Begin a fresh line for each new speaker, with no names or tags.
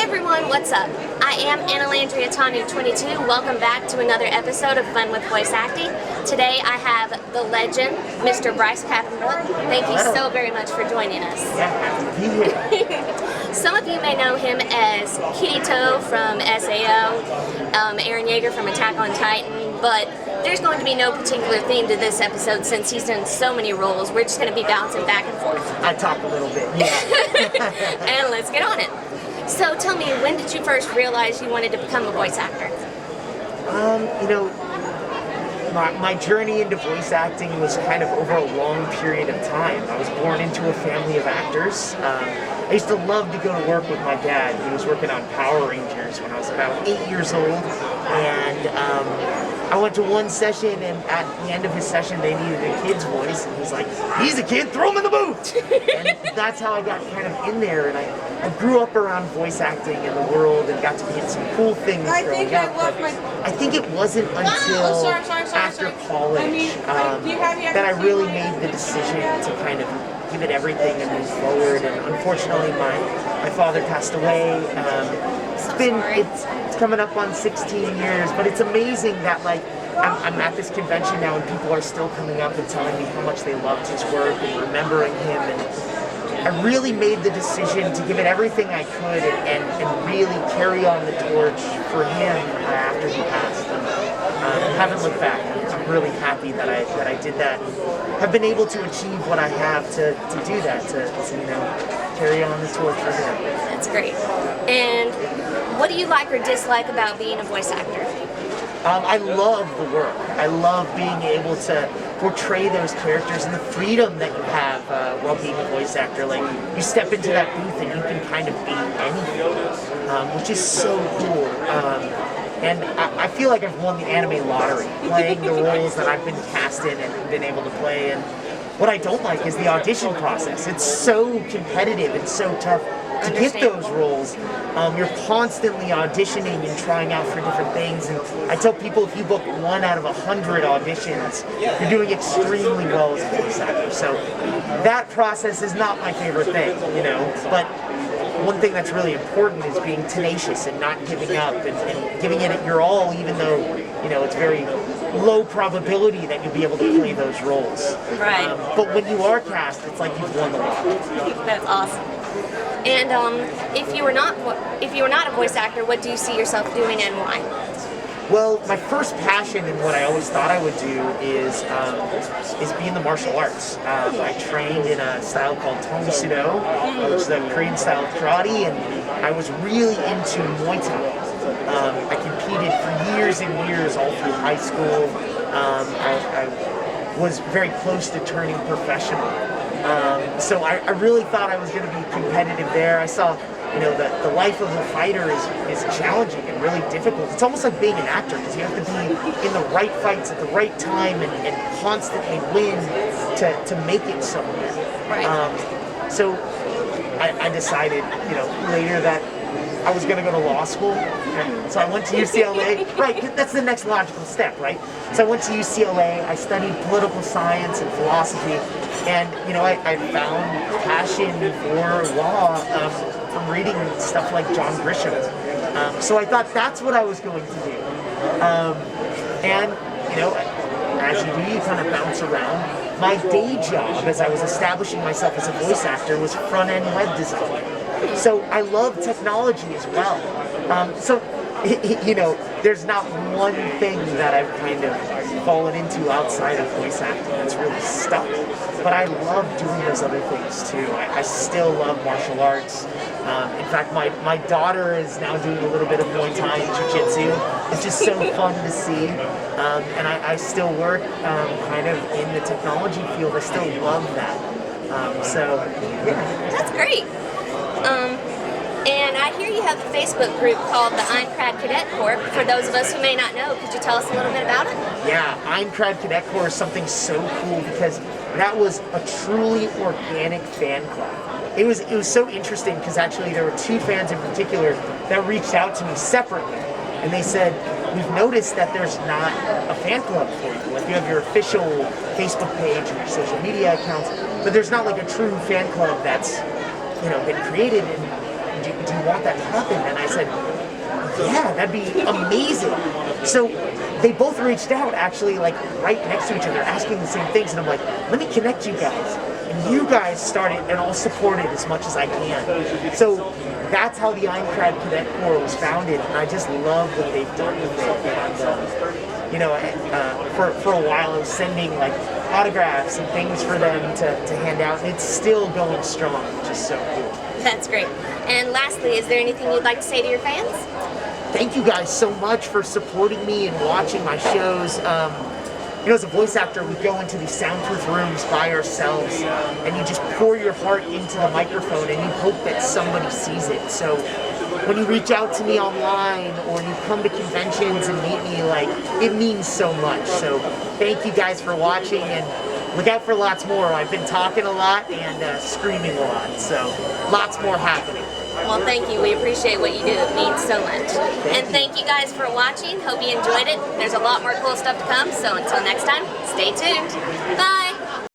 everyone, what's up? I am Analandria Tanu 22. Welcome back to another episode of Fun with Voice Acting. Today I have the legend, Mr. Bryce Papenbrook. Thank you so very much for joining us.
Yeah, happy to be here.
Some of you may know him as Kirito from SAO, Eren Yeager from Attack on Titan, but there's going to be no particular theme to this episode since he's done so many roles. We're just going to be bouncing back and forth.
I talk a little bit, yeah.
And let's get on it. So tell me, when did you first realize you wanted to become a voice actor?
My journey into voice acting was kind of over a long period of time. I was born into a family of actors. I used to love to go to work with my dad. He was working on Power Rangers when I was about 8 years old, and I went to one session, and at the end of his session they needed a kid's voice, and he's like, he's a kid, throw him in the booth! And that's how I got kind of in there, and I grew up around voice acting in the world and got to be in some cool things growing up. I think it wasn't until after college that I really made the decision to kind of give it everything and move forward. And unfortunately, my father passed away. It's coming up on 16 years, but it's amazing that I'm at this convention now and people are still coming up and telling me how much they loved his work and remembering him. And I really made the decision to give it everything I could and really carry on the torch for him after he passed. I haven't looked back. I'm really happy that I did that. Have been able to achieve what I have to do that, to carry on the torch for him.
That's great. And what do you like or dislike about being a voice actor?
I love the work. I love being able to portray those characters and the freedom that you have while being a voice actor. Like, you step into that booth and you can kind of be anything, which is so cool. And I feel like I've won the anime lottery, playing the roles that I've been cast in and been able to play. And what I don't like is the audition process. It's so competitive and so tough to get those roles. You're constantly auditioning and trying out for different things. And I tell people, if you book 1 out of 100 auditions, you're doing extremely well as a voice actor. So that process is not my favorite thing, But one thing that's really important is being tenacious and not giving up and giving it your all, even though, it's very low probability that you'll be able to play those roles.
Right.
But when you are cast, it's like you've won the lottery.
That's awesome. And if you were not a voice actor, what do you see yourself doing and why?
Well, my first passion and what I always thought I would do is be in the martial arts. I trained in a style called Tong Sudo, which is a Korean style of karate, and I was really into Muay Thai. I competed for years and years all through high school. I was very close to turning professional. So I really thought I was going to be competitive there. I saw, the life of a fighter is challenging and really difficult. It's almost like being an actor, because you have to be in the right fights at the right time and constantly win to make it somewhere.
Right.
So I decided, later that I was going to go to law school. So I went to UCLA. Right, that's the next logical step, right? So I went to UCLA. I studied political science and philosophy. And, I found passion for law from reading stuff like John Grisham. So I thought that's what I was going to do. And, as you do, you kind of bounce around. My day job, as I was establishing myself as a voice actor, was front-end web design. So I love technology as well. There's not one thing that I've kind of fallen into outside of voice acting that's really stuck. But I love doing those other things too. I still love martial arts. In fact, my daughter is now doing a little bit of Muay Thai and Jiu-Jitsu. It's just so fun to see. And I still work kind of in the technology field. I still love that. Yeah.
That's great. And I hear you have a Facebook group called the Einkrad Cadet Corps. For those of us who may not know, could you tell us a little bit about it?
Yeah, Einkrad Cadet Corps is something so cool because that was a truly organic fan club. It was so interesting because actually there were 2 fans in particular that reached out to me separately, and they said, we've noticed that there's not a fan club for you. Like, you have your official Facebook page and your social media accounts, but there's not like a true fan club that's, been created. And do you want that to happen? And I said, yeah, that'd be amazing. So they both reached out, actually, like right next to each other, asking the same things, and I'm like, let me connect you guys. And you guys started, and I'll support it as much as I can. So that's how the Einkrad Cadet Corps was founded, and I just love what they've done with it. And, you know, for a while I was sending like autographs and things for them to hand out, and it's still going strong, which is so cool.
That's great. And lastly, is there anything you'd like to say to your fans?
Thank you guys so much for supporting me and watching my shows. You know, as a voice actor, we go into these soundproof rooms by ourselves, and you just pour your heart into the microphone, and you hope that somebody sees it. So when you reach out to me online, or you come to conventions and meet me, like, it means so much. So thank you guys for watching, and look out for lots more. I've been talking a lot and screaming a lot, so lots more happening.
Well, thank you. We appreciate what you do. It means so much. And thank you guys for watching. Hope you enjoyed it. There's a lot more cool stuff to come, so until next time, stay tuned. Bye!